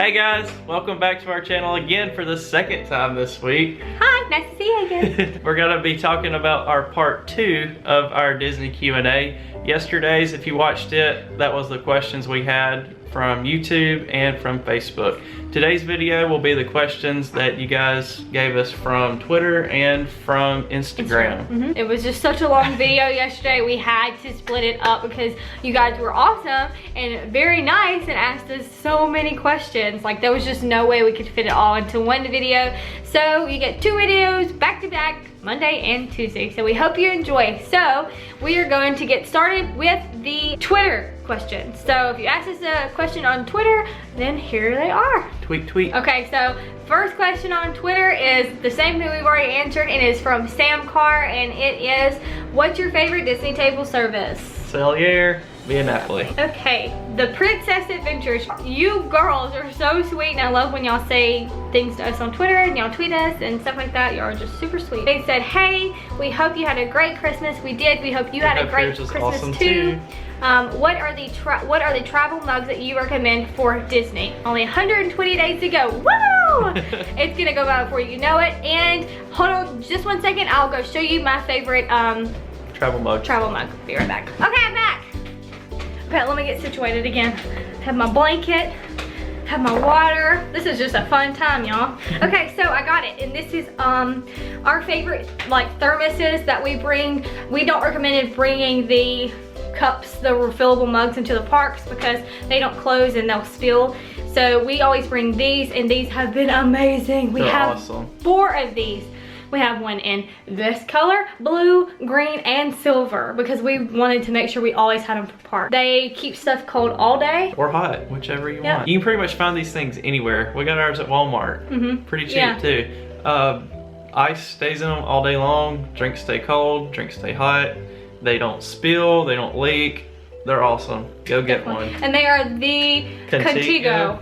Hey guys, welcome back to our channel again for the second time this week. Hi, nice to see you again. We're gonna be talking about our part 2 of our Disney Q&A. Yesterday's, if you watched it, that was the questions we had from YouTube and from Facebook. Today's video will be the questions that you guys gave us from Twitter and from Instagram. It was just such a long video yesterday. We had to split it up because you guys were awesome and very nice and asked us so many questions. Like there was just no way we could fit it all into one video. So you get 2 videos back to back, Monday and Tuesday. So we hope you enjoy. So we are going to get started with the Twitter questions. So if you asked us a question on Twitter, then here they are. Tweet, tweet. Okay, so first question on Twitter is the same thing we've already answered, and it's from Sam Carr, and it is, what's your favorite Disney table service? Cellier, via Napoli. Okay, the Princess Adventures. You girls are so sweet, and I love when y'all say things to us on Twitter and y'all tweet us and stuff like that. Y'all are just super sweet. They said, hey, we hope you had a great Christmas. We did. We hope you had a great Christmas awesome too. What are the travel mugs that you recommend for Disney? Only 120 days to go. Woo! It's gonna go by before you know it. And hold on just 1 second. I'll go show you my favorite travel mug. Be right back. Okay, I'm back. Okay, let me get situated again. Have my blanket, have my water. This is just a fun time, y'all. Okay, so I got it, and this is our favorite like thermoses that we bring. We don't recommend bringing the cups, the refillable mugs into the parks because they don't close and they'll spill. So we always bring these, and these have been amazing. We have awesome. 4 of these. We have one in this color, blue, green, and silver because we wanted to make sure we always had them for park. They keep stuff cold all day. Or hot, whichever you want. You can pretty much find these things anywhere. We got ours at Walmart. Pretty cheap too. Ice stays in them all day long. Drinks stay cold, drinks stay hot. They don't spill, they don't leak. They're awesome. Go get one. And they are the Contigo.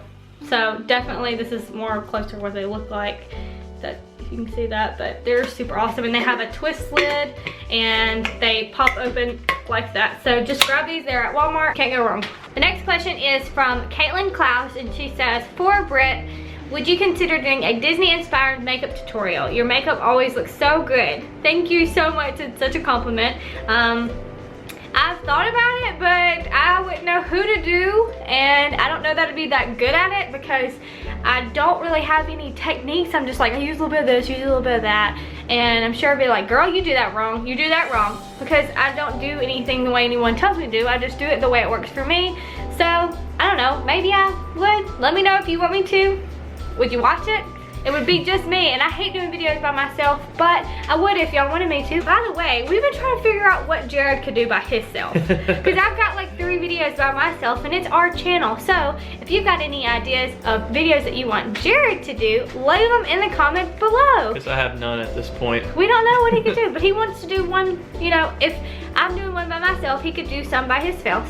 So definitely this is more closer to what they look like. That you can see that, but they're super awesome, and they have a twist lid and they pop open like that. So just grab these, they're at Walmart, can't go wrong. The next question is from Caitlin Klaus, and she says, for Britt, would you consider doing a Disney inspired makeup tutorial? Your makeup always looks so good. Thank you so much, it's such a compliment. I've thought about it, but I wouldn't know who to do, and I don't know that I'd be that good at it because I don't really have any techniques. I'm just like, I use a little bit of this, use a little bit of that, and I'm sure I'd be like, girl, you do that wrong, you do that wrong, because I don't do anything the way anyone tells me to do. I just do it the way it works for me. So, I don't know, maybe I would. Let me know if you want me to. Would you watch it? It would be just me, and I hate doing videos by myself, but I would if y'all wanted me to. By the way, we've been trying to figure out what Jared could do by himself, because I've got like 3 videos by myself, and it's our channel. So if you've got any ideas of videos that you want Jared to do, leave them in the comments below. Because I have none at this point. We don't know what he could do, but he wants to do one, you know, if I'm doing one by myself, he could do some by himself.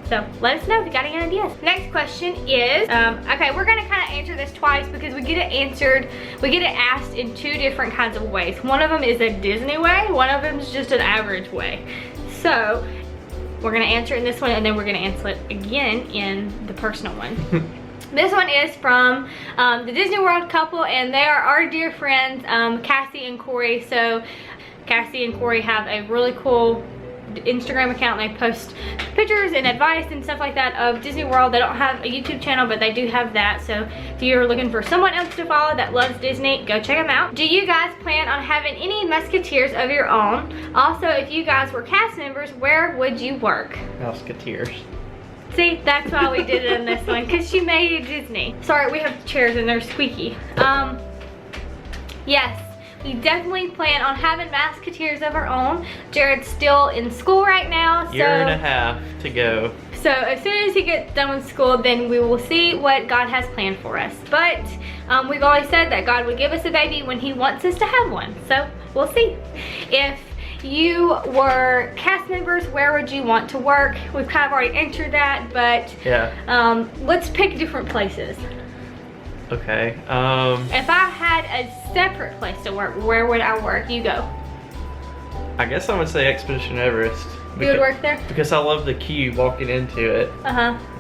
So let us know if you got any ideas. Next question is, okay, we're gonna kind of answer this twice because we get it asked in 2 different kinds of ways. One of them is a Disney way, one of them is just an average way. So we're gonna answer it in this one, and then we're gonna answer it again in the personal one. This one is from the Disney World couple, and they are our dear friends, Cassie and Corey. So Cassie and Corey have a really cool Instagram account, and they post pictures and advice and stuff like that of Disney World. They don't have a YouTube channel, but they do have that. So if you're looking for someone else to follow that loves Disney, go check them out. Do you guys plan on having any Musketeers of your own? Also, if you guys were cast members, where would you work? Musketeers. See, that's why we did it in this one, because she made it Disney. Sorry, we have chairs and they're squeaky. Yes. We definitely plan on having Musketeers of our own. Jared's still in school right now, so year and a half to go. So as soon as he gets done with school, then we will see what God has planned for us. But we've always said that God would give us a baby when he wants us to have one. So we'll see. If you were cast members, where would you want to work? We've kind of already answered that, but yeah. Let's pick different places. Okay. If I had a separate place to work, where would I work? You go. I guess I would say Expedition Everest. You would work there? Because I love the queue walking into it.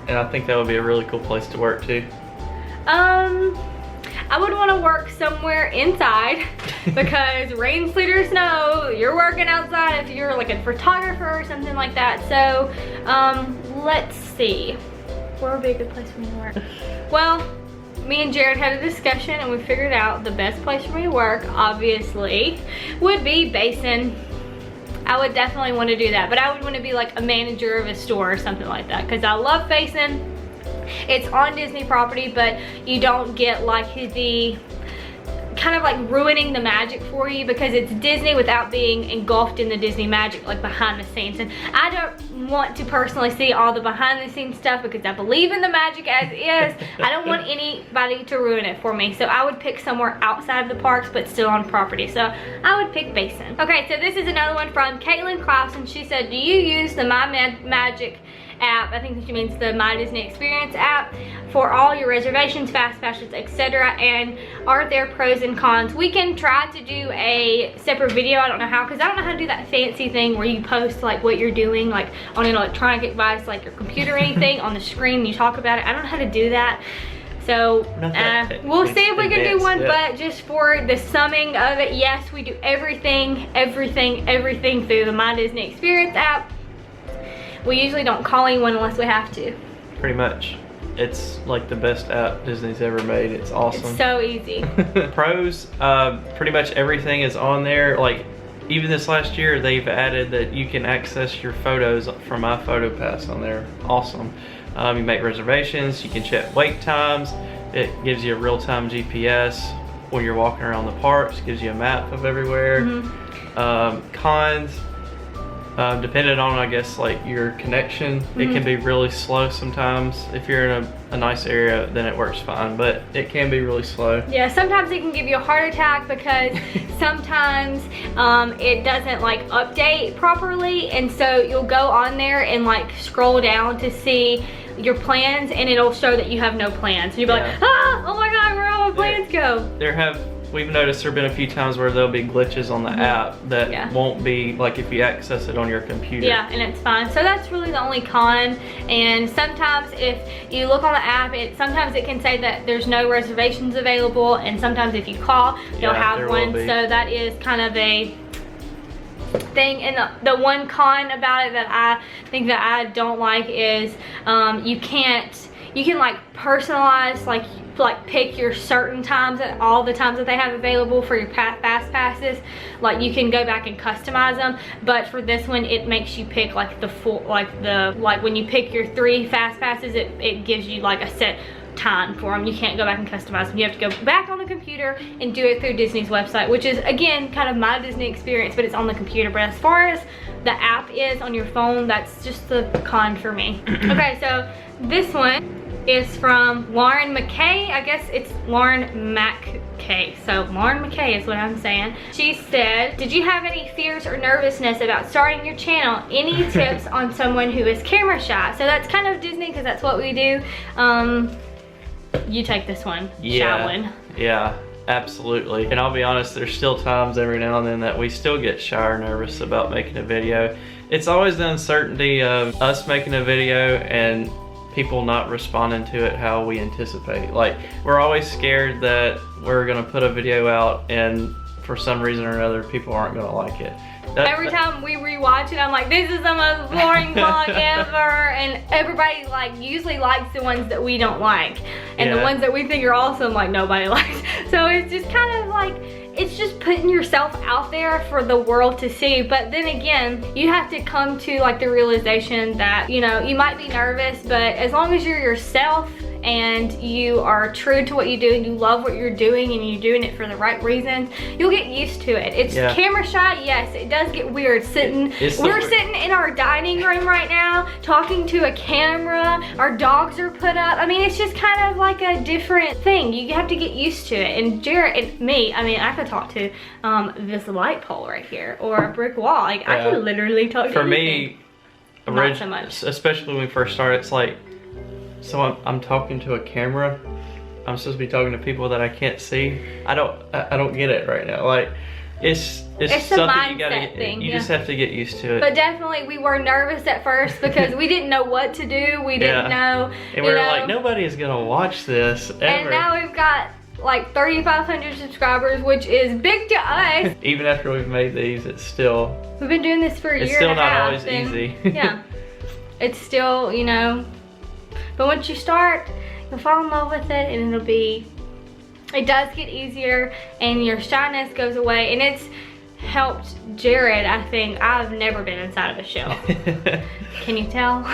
and I think that would be a really cool place to work too. I would want to work somewhere inside because rain, sleet, or snow, you're working outside if you're like a photographer or something like that. So, let's see. Where would be a good place for me to work? Well, me and Jared had a discussion and we figured out the best place for me to work, obviously, would be Basin. I would definitely want to do that, but I would want to be like a manager of a store or something like that because I love Basin. It's on Disney property, but you don't get like the kind of like ruining the magic for you because it's Disney without being engulfed in the Disney magic, like behind the scenes. And I don't want to personally see all the behind the scenes stuff because I believe in the magic as is. I don't want anybody to ruin it for me. So I would pick somewhere outside of the parks but still on property. So I would pick Basin. Okay, so this is another one from Caitlin Clausen. She said, do you use the My Magic app? I think that she means the My Disney Experience app for all your reservations, fast passes, etc. And are there pros and cons? We can try to do a separate video. I don't know how, because I don't know how to do that fancy thing where you post like what you're doing like on an electronic device like your computer or anything on the screen, you talk about it. I don't know how to do that. So we'll see if we can do one, but just for the summing of it, yes, we do everything through the My Disney Experience app. We usually don't call anyone unless we have to. Pretty much. It's like the best app Disney's ever made. It's awesome. It's so easy. Pros, pretty much everything is on there. Like even this last year, they've added that you can access your photos from My Photo Pass on there. Awesome. You make reservations, you can check wait times. It gives you a real-time GPS when you're walking around the parks. Gives you a map of everywhere. Cons, depending on, I guess, like your connection, it can be really slow sometimes. If you're in a nice area, then it works fine, but it can be really slow. Yeah, sometimes it can give you a heart attack because sometimes it doesn't like update properly, and so you'll go on there and like scroll down to see your plans and it'll show that you have no plans. And you'll be like, ah, oh my god, where all my plans go? We've noticed there have been a few times where there'll be glitches on the app that won't be like if you access it on your computer. Yeah, and it's fine. So that's really the only con. And sometimes if you look on the app, sometimes it can say that there's no reservations available, and sometimes if you call, they'll have one. So that is kind of a thing. And the one con about it that I think that I don't like is you can like personalize, like pick your certain times at all the times that they have available for your fast passes. Like you can go back and customize them, but for this one it makes you pick like the full, like when you pick your 3 fast passes, it gives you like a set time for them. You can't go back and customize them. You have to go back on the computer and do it through Disney's website, which is again kind of My Disney Experience, but it's on the computer. But as far as the app is on your phone, that's just the con for me. Okay, so this one is from Lauren McKay. I guess it's Lauren McKay. So Lauren McKay is what I'm saying. She said, did you have any fears or nervousness about starting your channel? Any tips on someone who is camera shy? So that's kind of Disney because that's what we do. You take this one, Shallon. Yeah, absolutely. And I'll be honest, there's still times every now and then that we still get shy or nervous about making a video. It's always the uncertainty of us making a video and people not responding to it how we anticipate. Like, we're always scared that we're gonna put a video out and for some reason or another people aren't gonna like it. Every time we rewatch it, I'm like, this is the most boring vlog ever, and everybody like usually likes the ones that we don't like, and the ones that we think are awesome, like nobody likes. So it's just kind of like, it's just putting yourself out there for the world to see. But then again, you have to come to like the realization that, you know, you might be nervous, but as long as you're yourself and you are true to what you do and you love what you're doing and you're doing it for the right reasons, you'll get used to it. It's camera shy, yes, it does get weird sitting. We're sitting in our dining room right now talking to a camera, our dogs are put up. I mean, it's just kind of like a different thing. You have to get used to it. And Jared and me, I mean, I could talk to this light pole right here or a brick wall. Like I could literally talk to anything. For me, not so much. Especially when we first started, it's like, so I'm talking to a camera. I'm supposed to be talking to people that I can't see. I don't get it right now. Like, it's It's a something you mindset thing. You just have to get used to it. But definitely we were nervous at first because we didn't know what to do. We didn't know. And we were like, nobody is gonna watch this ever. And now we've got like 3,500 subscribers, which is big to us. Even after we've made these, it's still. We've been doing this for a year and a half. It's still not always easy. Yeah, it's still, you know. But once you start, you'll fall in love with it, and it does get easier, and your shyness goes away, and it's helped Jared. I think I've never been inside of a shell. Can you tell?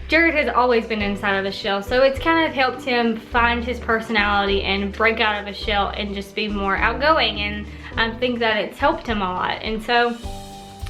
Jared has always been inside of a shell, so it's kind of helped him find his personality and break out of a shell and just be more outgoing, and I think that it's helped him a lot. And so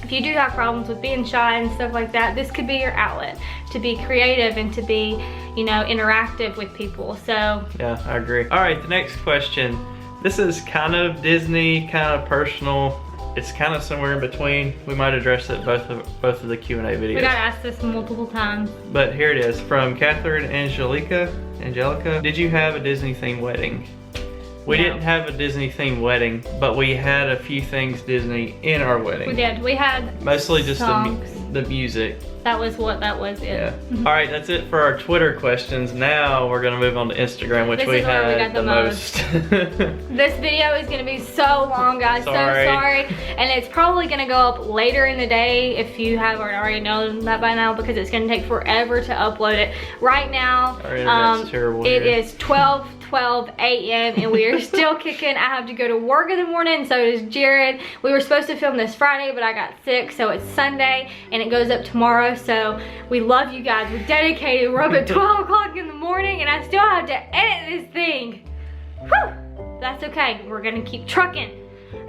if you do have problems with being shy and stuff like that, this could be your outlet to be creative and to be, you know, interactive with people. So yeah, I agree. All right, the next question. This is kind of Disney, kind of personal. It's kind of somewhere in between. We might address it both of the Q&A videos. We got asked this multiple times. But here it is from Catherine Angelica. Did you have a Disney themed wedding? We didn't have a Disney themed wedding, but we had a few things Disney in our wedding. We did. We had mostly just songs. the music. That was it. Yeah. All right, that's it for our Twitter questions. Now we're gonna move on to Instagram, which we had the most. This video is gonna be so long, guys. Sorry. So sorry. And it's probably gonna go up later in the day if you haven't already known that by now, because it's gonna take forever to upload it. Right now, our internet's terrible it here. is 12 a.m. and we are still kicking. I have to go to work in the morning, so does Jared. We were supposed to film this Friday, but I got sick, so it's Sunday and it goes up tomorrow. So we love you guys. We're dedicated. We're up at 12 o'clock in the morning and I still have to edit this thing. Whew. That's okay. We're gonna keep trucking.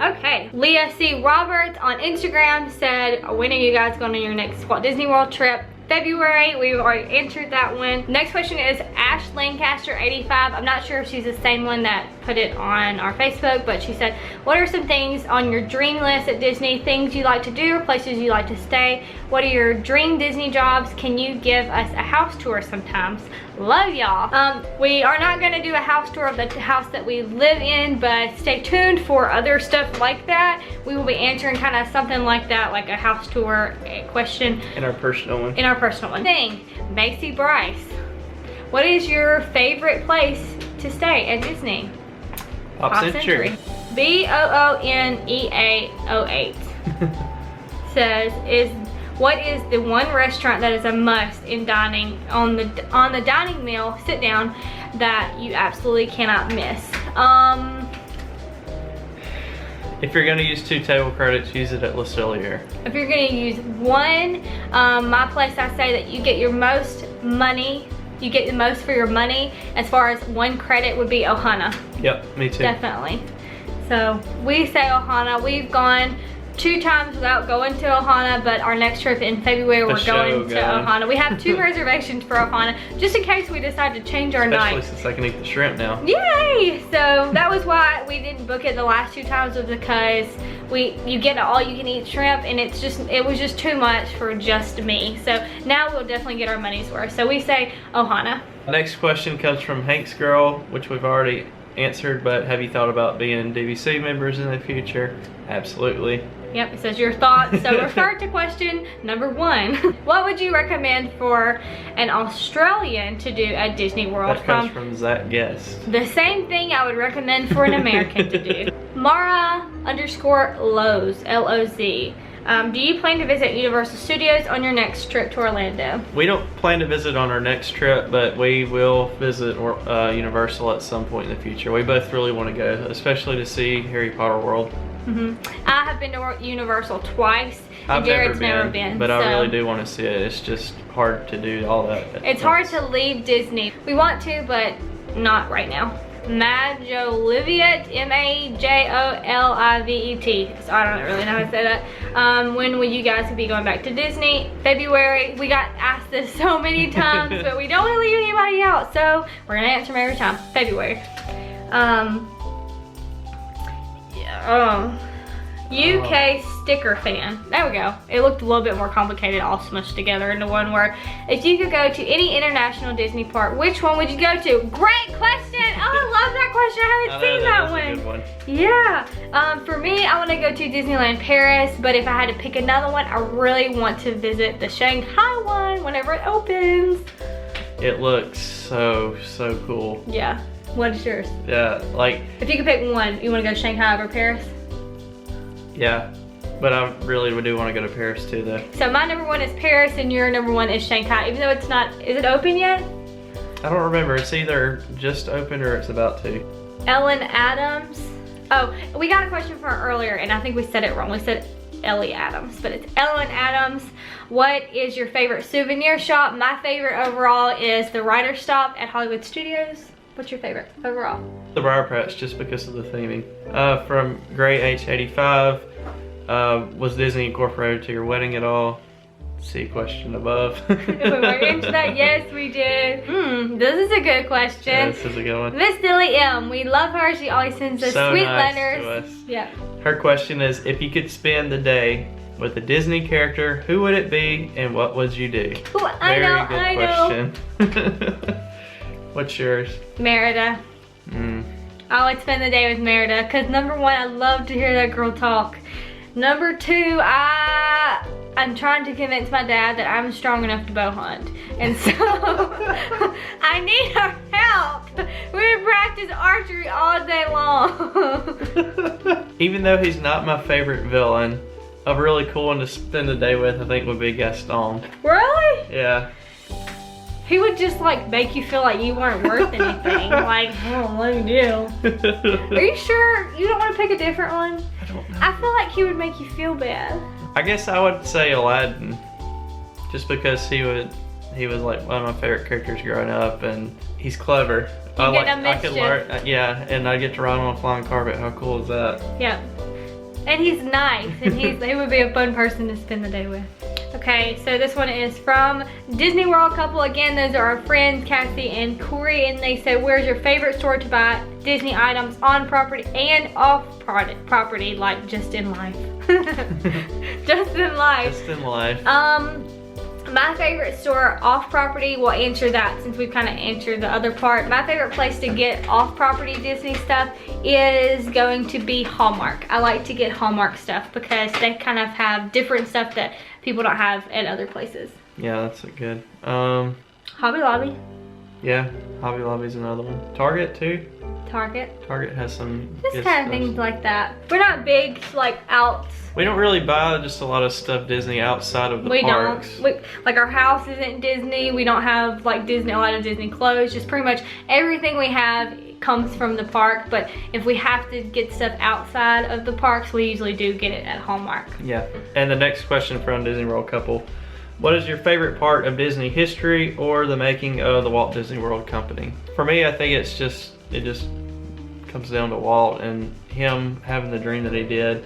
Okay, Leah C. Roberts on Instagram said, when are you guys going on your next Walt Disney World trip? February. We've already answered that one. Next question is Ash Lancaster 85. I'm not sure if she's the same one that put it on our Facebook, but she said, what are some things on your dream list at Disney? Things you like to do or places you like to stay? What are your dream Disney jobs? Can you give us a house tour sometimes? Love y'all. We are not gonna do a house tour of the house that we live in, but stay tuned for other stuff like that. We will be answering kind of something like that, like a house tour question. In our personal one. In our personal one. Macy Bryce, what is your favorite place to stay at Disney? Pop Century. BOONEA08 says, what is the one restaurant that is a must in dining on the dining meal sit down that you absolutely cannot miss? If you're gonna use 2 table credits, use it at Le Cellier. If you're gonna use one, my place, I say that you get your most money, you get the most for your money as far as 1 credit would be Ohana. Yep, me too. Definitely. So we say Ohana. We've gone 2 times without going to Ohana, but our next trip in February we're going to Ohana. We have 2 reservations for Ohana just in case we decide to change our night. Especially since I can eat the shrimp now. Yay! So that was why we didn't book it the last 2 times, was because you get all you can eat shrimp, and it was just too much for just me. So now we'll definitely get our money's worth. So we say Ohana. Next question comes from Hank's Girl, which we've already answered, but have you thought about being DVC members in the future? Absolutely. Yep, it says your thoughts. So refer to question number 1. What would you recommend for an Australian to do at Disney World? That comes from Zach Guest. The same thing I would recommend for an American to do. Mara_Loz, L-O-Z. Do you plan to visit Universal Studios on your next trip to Orlando? We don't plan to visit on our next trip, but we will visit Universal at some point in the future. We both really want to go, especially to see Harry Potter World. I have been to Universal twice, and I've Jared's never been. But I really do want to see it. It's just hard to do all that. It's hard to leave Disney. We want to, but not right now. Majolivet, M-A-J-O-L-I-V-E-T. So I don't really know how to say that. When will you guys be going back to Disney? February. We got asked this so many times, but we don't want to leave anybody out, so we're gonna answer them every time. February. UK sticker fan. There we go. It looked a little bit more complicated, all smushed together into one word. If you could go to any international Disney park, which one would you go to? Great question. Oh, I love that question. I haven't seen that one. Is a good one. Yeah. For me, I want to go to Disneyland Paris, but if I had to pick another one, I really want to visit the Shanghai one whenever it opens. It looks so cool. Yeah. What is yours? Yeah, like. If you could pick one, you want to go Shanghai over Paris? Yeah, but I really do want to go to Paris too, though. So my number one is Paris, and your number one is Shanghai. Even though it's not, is it open yet? I don't remember. It's either just open or it's about to. Ellen Adams. Oh, we got a question from her earlier, and I think we said it wrong. We said Ellie Adams, but it's Ellen Adams. What is your favorite souvenir shop? My favorite overall is the Writer Stop at Hollywood Studios. What's your favorite overall? The Briar Patch, just because of the theming. From Gray H85, was Disney incorporated to your wedding at all? See question above. If we were into that, yes, we did. This is a good question. Yeah, this is a good one. Miss Dilly M, we love her. She always sends us So sweet nice letters. to us. Yeah. Her question is, if you could spend the day with a Disney character, who would it be and what would you do? Ooh, I know. Question. What's yours? Merida. I would spend the day with Merida because number one, I love to hear that girl talk. Number two, I'm trying to convince my dad that I'm strong enough to bow hunt. And so I need her help. We practice archery all day long. Even though he's not my favorite villain, a really cool one to spend the day with, I think, would be Gaston. Really? Yeah. He would just like make you feel like you weren't worth anything. Like, oh, what do you do? Are you sure you don't want to pick a different one? I don't know. I feel like he would make you feel bad. I guess I would say Aladdin, just because he was like one of my favorite characters growing up, and he's clever. I could learn, yeah, and I get to ride on a flying carpet. How cool is that? Yeah, and he's nice, and he would be a fun person to spend the day with. Okay, so this one is from Disney World couple. Again, those are our friends Cassie and Corey, and they said, where's your favorite store to buy Disney items on property and off property, like just in life? Just in life. Just in life. My favorite store off property, we'll answer that since we've kind of answered the other part. My favorite place to get off property Disney stuff is going to be Hallmark. I like to get Hallmark stuff because they kind of have different stuff that people don't have at other places. Yeah, that's a good. Hobby Lobby. Yeah, Hobby Lobby's another one. Target too. Target. Target has some Just good kind of stuff. things like that. We're not big like outs. We don't really buy just a lot of stuff Disney outside of the parks. Like our house isn't Disney. We don't have like a lot of Disney clothes. Just pretty much everything we have comes from the park. But if we have to get stuff outside of the parks, we usually do get it at Hallmark. Yeah. And the next question from Disney World couple. What is your favorite part of Disney history or the making of the Walt Disney World Company? For me, I think it just comes down to Walt and him having the dream that he did.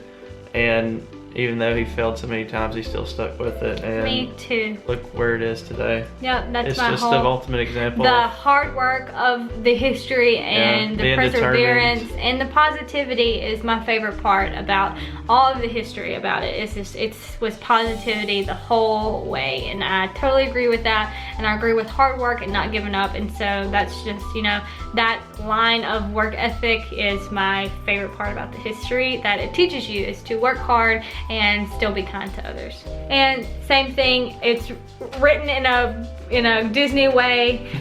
And even though he failed so many times, he still stuck with it. And me too. Look where it is today. Yep, that's it's my just whole, the ultimate example. The hard work of the history and the perseverance and the positivity is my favorite part about all of the history about it. It's just, it was positivity the whole way, and I totally agree with that. And I agree with hard work and not giving up. And so that's just, you know, that line of work ethic is my favorite part about the history that it teaches you, is to work hard and still be kind to others. And same thing, it's written in a Disney way.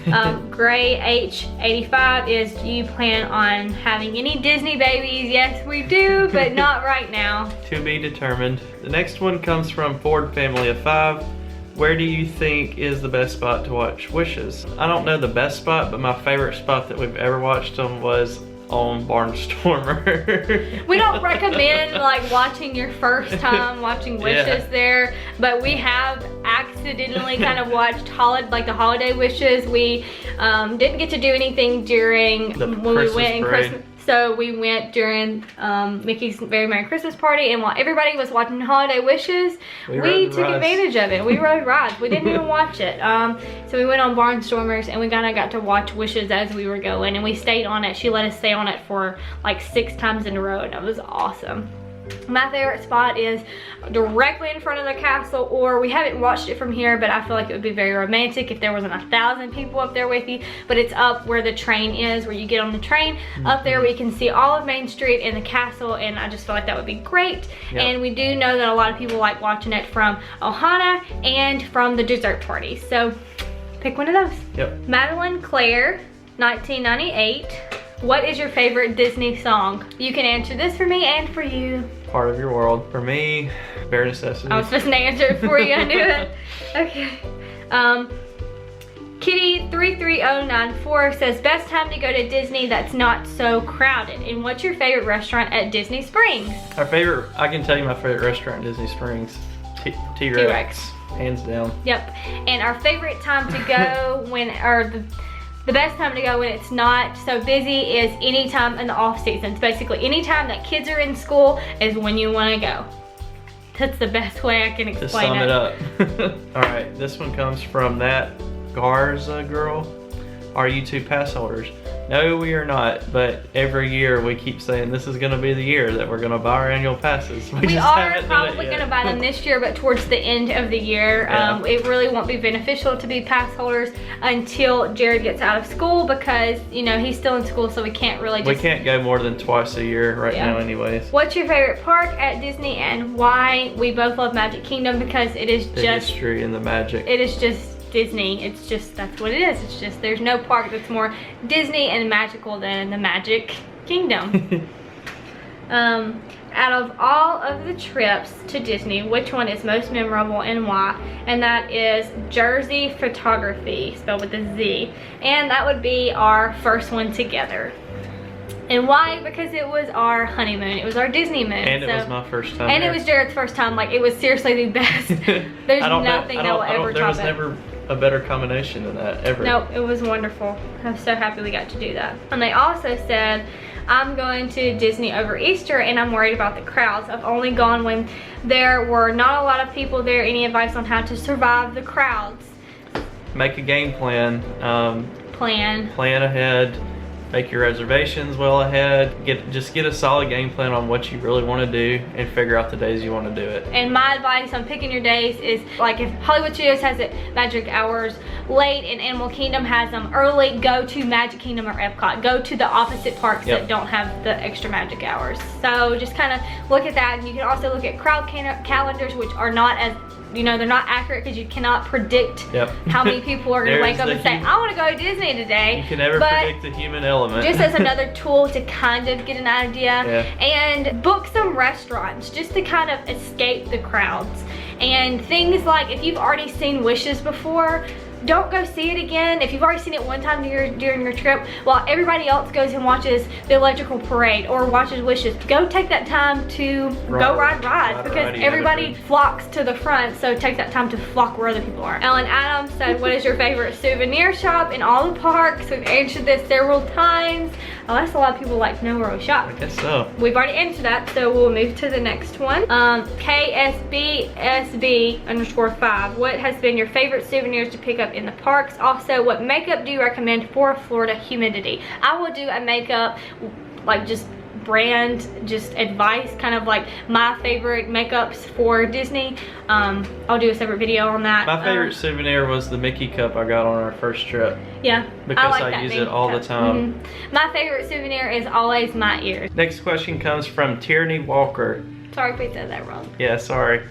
Gray H85 is, do you plan on having any Disney babies? Yes, we do, but not right now. To be determined. The next one comes from Ford Family of 5. Where do you think is the best spot to watch Wishes? I don't know the best spot, but my favorite spot that we've ever watched them was on Barnstormer. We don't recommend like watching your first time watching Wishes there, but we have accidentally kind of watched the holiday Wishes. We didn't get to do anything during when we went in Christmas. So we went during Mickey's Very Merry Christmas Party, and while everybody was watching Holiday Wishes, we took advantage of it. We rode rides. We didn't even watch it. So we went on Barnstormers, and we kind of got to watch Wishes as we were going, and we stayed on it. She let us stay on it for like 6 times in a row, and it was awesome. My favorite spot is directly in front of the castle, or we haven't watched it from here, but I feel like it would be very romantic if there wasn't 1,000 people up there with you. But it's up where the train is, where you get on the train. Up there we can see all of Main Street and the castle, and I just feel like that would be great. Yep. And we do know that a lot of people like watching it from Ohana and from the dessert party. So pick one of those. Yep. Madeline Claire, 1998. What is your favorite Disney song? You can answer this for me and for you. Part of Your World. For me, Bare Necessities. I was supposed to answer it for you, I knew it. Okay. Kitty33094 says, best time to go to Disney that's not so crowded. And what's your favorite restaurant at Disney Springs? Our favorite, I can tell you my favorite restaurant at Disney Springs. T-Rex. Hands down. Yep. And our favorite time to go the best time to go when it's not so busy is anytime in the off seasons. Basically, anytime that kids are in school is when you want to go. That's the best way I can explain it. To sum it up. All right, this one comes from that Garza girl. Are you two pass holders? No, we are not, but every year we keep saying this is gonna be the year that we're gonna buy our annual passes. We are probably gonna buy them this year, but towards the end of the year. Yeah. It really won't be beneficial to be pass holders until Jared gets out of school, because, you know, he's still in school, so we can't really We can't go more than twice a year right now anyways. What's your favorite park at Disney and why? We both love Magic Kingdom because it is the history and the magic. It is just Disney. It's just, that's what it is. It's just, there's no park that's more Disney and magical than the Magic Kingdom. Out of all of the trips to Disney, which one is most memorable and why? And that is Jersey Photography, spelled with a Z. And that would be our first one together. And why? Because it was our honeymoon. It was our Disney moon. And it was my first time. And it was Jared's first time. Like, it was seriously the best. There's nothing that will ever top it. There was never a better combination than that, ever. Nope, it was wonderful. I'm so happy we got to do that. And they also said, I'm going to Disney over Easter and I'm worried about the crowds. I've only gone when there were not a lot of people there. Any advice on how to survive the crowds? Make a game plan. Plan ahead. Make your reservations well ahead. Just get a solid game plan on what you really want to do and figure out the days you want to do it. And my advice on picking your days is, like, if Hollywood Studios has it Magic Hours late and Animal Kingdom has them early, go to Magic Kingdom or Epcot. Go to the opposite parks that don't have the extra Magic Hours. So just kind of look at that. And you can also look at crowd calendars, which are not as, you know, they're not accurate because you cannot predict how many people are going to wake up and say, I want to go to Disney today. You can never predict the human element. Just as another tool to kind of get an idea. And book some restaurants just to kind of escape the crowds. And things like, if you've already seen Wishes before, don't go see it again. If you've already seen it one time during your trip, while everybody else goes and watches the electrical parade or watches Wishes, go take that time to go ride rides, because everybody flocks to the front, so take that time to flock where other people are. Ellen Adams said, what is your favorite souvenir shop in all the parks? We've answered this several times. Oh, that's a lot of people like to know where we shop. I guess so. We've already answered that, so we'll move to the next one. KSBSB_5. What has been your favorite souvenirs to pick up in the parks? Also, what makeup do you recommend for Florida humidity? I will do a makeup, like, just brand, just advice, kind of like my favorite makeups for Disney. I'll do a separate video on that. My favorite souvenir was the Mickey cup I got on our first trip. Yeah, because I use it all the time. My favorite souvenir is always my ears. Next question comes from Tierney Walker. Sorry if we said that wrong. Yeah, sorry.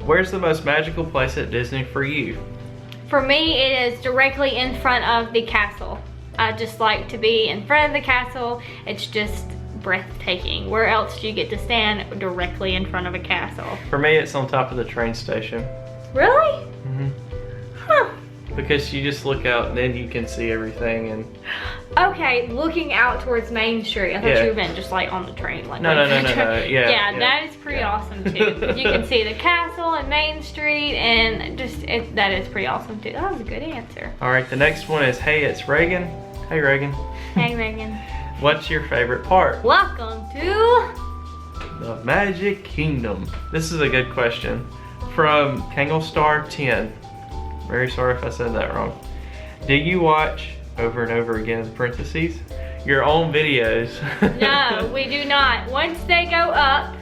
Where's the most magical place at Disney for you? For me, it is directly in front of the castle. I just like to be in front of the castle. It's just breathtaking. Where else do you get to stand directly in front of a castle? For me, it's on top of the train station. Really? Huh. Because you just look out and then you can see everything. And okay, looking out towards Main Street. I thought you meant just like on the train. Like no. Yeah, that is pretty awesome too. You can see the castle and Main Street, and that is pretty awesome too. That was a good answer. All right, the next one is, hey, it's Reagan. Hey, Reagan. Hey, Reagan. What's your favorite part? Welcome to the Magic Kingdom. This is a good question. From Kanglestar 10. Very sorry if I said that wrong. Do you watch, over and over again in parentheses, your own videos? No, we do not. Once they go up,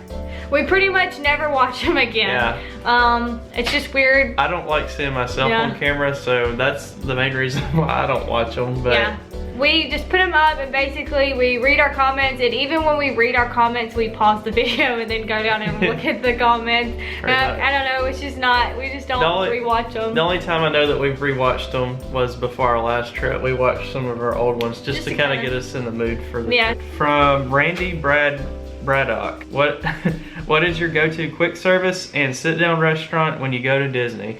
we pretty much never watch them again. Yeah. It's just weird. I don't like seeing myself on camera, so that's the main reason why I don't watch them. But yeah. We just put them up and basically we read our comments, and even when we read our comments, we pause the video and then go down and look at the comments. I don't know, it's just not, we just don't rewatch them. The only time I know that we've rewatched them was before our last trip. We watched some of our old ones just to kind of get us in the mood for the trip. From Randy Braddock. What is your go-to quick service and sit-down restaurant when you go to Disney?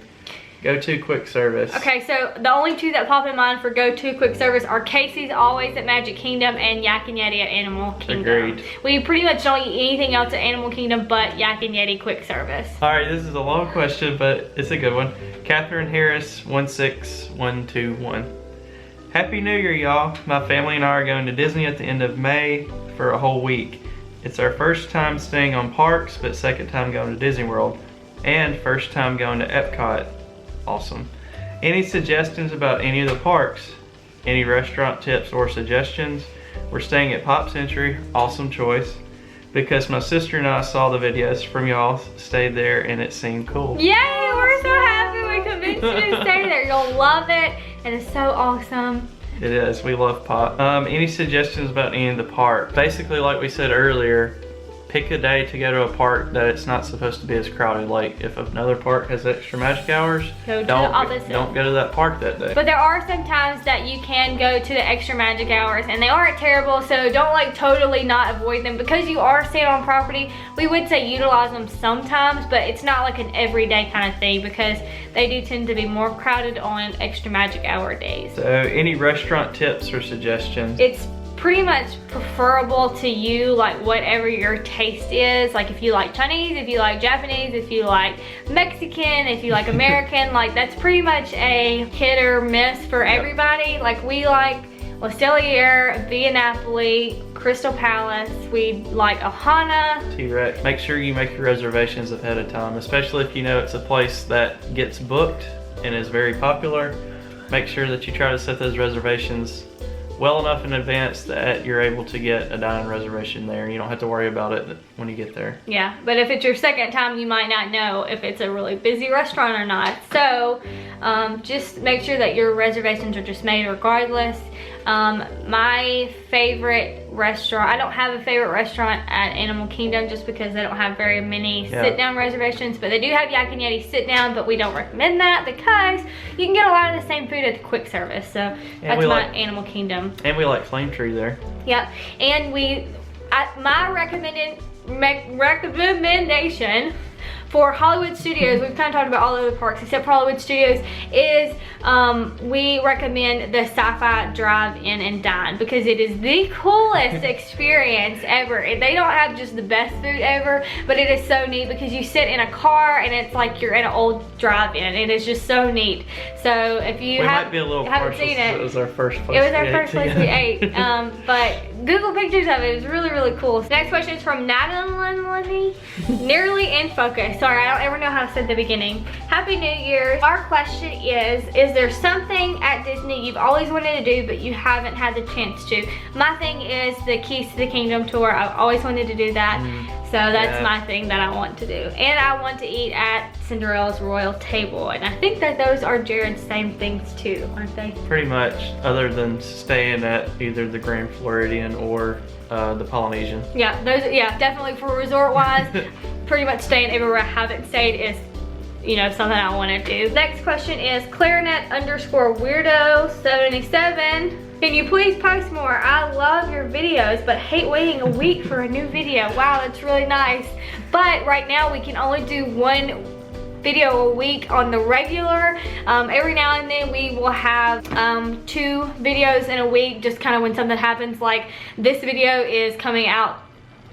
Go-to quick service. Okay, so the only two that pop in mind for go-to quick service are Casey's Always at Magic Kingdom and Yak and Yeti at Animal Kingdom. Agreed. We pretty much don't eat anything else at Animal Kingdom but Yak and Yeti quick service. All right, this is a long question, but it's a good one. Catherine Harris 16121. Happy New Year, y'all. My family and I are going to Disney at the end of May for a whole week. It's our first time staying on parks, but second time going to Disney World, and first time going to Epcot. Awesome. Any suggestions about any of the parks? Any restaurant tips or suggestions? We're staying at Pop Century, awesome choice, because my sister and I saw the videos from y'all, stayed there, and it seemed cool. Yay, we're so happy we convinced you to stay there. You'll love it, and it's so awesome. It is, we love Pop. Any suggestions about any of the park? Basically, like we said earlier, pick a day to go to a park that it's not supposed to be as crowded. Like if another park has extra magic hours, don't go to that park that day. But there are some times that you can go to the extra magic hours and they aren't terrible, so don't like totally not avoid them. Because you are staying on property, we would say utilize them sometimes, but it's not like an everyday kind of thing because they do tend to be more crowded on extra magic hour days. So any restaurant tips or suggestions? It's pretty much preferable to you, like whatever your taste is. Like if you like Chinese, if you like Japanese, if you like Mexican, if you like American, like that's pretty much a hit or miss for everybody. Like we like La Stelliere, Via Napoli, Crystal Palace, we like Ohana. T-Rex. Make sure you make your reservations ahead of time, especially if you know it's a place that gets booked and is very popular. Make sure that you try to set those reservations well enough in advance that you're able to get a dining reservation there. You don't have to worry about it when you get there. Yeah, but if it's your second time, you might not know if it's a really busy restaurant or not. So just make sure that your reservations are just made regardless. My favorite restaurant, I don't have a favorite restaurant at Animal Kingdom just because they don't have very many sit-down reservations, but they do have Yak and Yeti sit-down, but we don't recommend that because you can get a lot of the same food at the quick service. So that's my Animal Kingdom. And we like Flame Tree there. Yep, and my recommendation for Hollywood Studios, we've kind of talked about all of the parks except for Hollywood Studios, is we recommend the Sci-Fi Drive-In and Dine because it is the coolest experience ever. They don't have just the best food ever, but it is so neat because you sit in a car and it's like you're in an old drive-in. It is just so neat. So if you haven't seen it, it was our first place. It was our first place we ate. But Google pictures of it. It was really, really cool. Next question is from Natalie. Nearly in focus. Sorry, I don't ever know how to say the beginning. Happy New Year. Our question is there something at Disney you've always wanted to do but you haven't had the chance to? My thing is the Keys to the Kingdom tour. I've always wanted to do that. So that's my thing that I want to do. And I want to eat at Cinderella's Royal Table. And I think that those are Jared's same things too, aren't they? Pretty much, other than staying at either the Grand Floridian or the Polynesian. Yeah, those. Yeah, definitely for resort-wise, pretty much staying everywhere I haven't stayed is, you know, something I want to do. Next question is clarinet_weirdo77. Can you please post more? I love your videos, but hate waiting a week for a new video. Wow, that's really nice. But right now we can only do one video a week on the regular. Every now and then we will have 2 videos in a week, just kind of when something happens. Like this video is coming out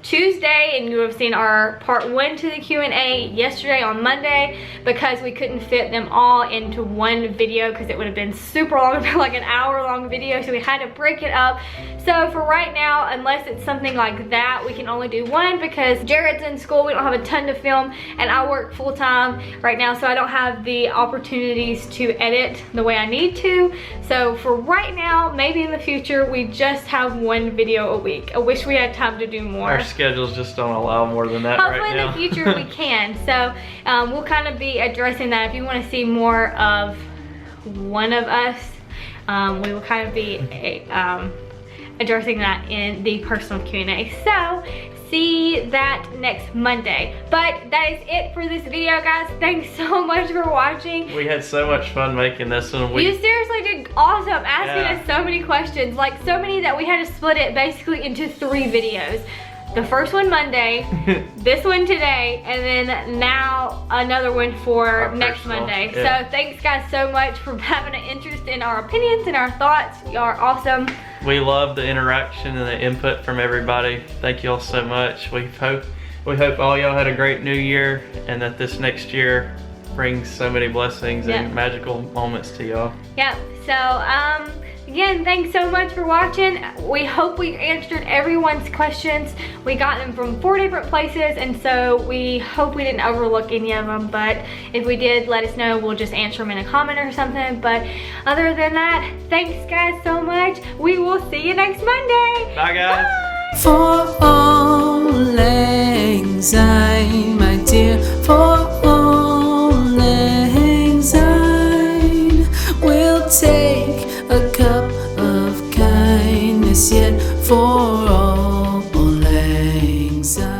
Tuesday, and you have seen our part 1 to the Q&A yesterday on Monday because we couldn't fit them all into one video because it would have been super long, like an hour-long video, so we had to break it up. So for right now, unless it's something like that, we can only do one because Jared's in school, we don't have a ton to film, and I work full-time right now, so I don't have the opportunities to edit the way I need to. So for right now, maybe in the future, we just have one video a week. I wish we had time to do more. Our schedules just don't allow more than that Hopefully right now. in the future we can. So we'll kind of be addressing that. If you want to see more of one of us, we will kind of be addressing that in the personal Q&A. So see that next Monday. But that is it for this video, guys. Thanks so much for watching. We had so much fun making this one. You seriously did awesome asking us so many questions, like so many that we had to split it basically into 3 videos. The first one Monday, this one today, and then now another one for next Monday. Yeah. So thanks guys so much for having an interest in our opinions and our thoughts. Y'all are awesome. We love the interaction and the input from everybody. Thank you all so much. We hope all y'all had a great new year and that this next year brings so many blessings and magical moments to y'all. Yep. So again, thanks so much for watching. We hope we answered everyone's questions. We got them from 4 different places, and so we hope we didn't overlook any of them. But if we did, let us know. We'll just answer them in a comment or something. But other than that, thanks guys so much. We will see you next Monday. Bye guys. Bye. For all lang syne, my dear, for all lang syne, we'll take a cup of kindness yet for all lang syne.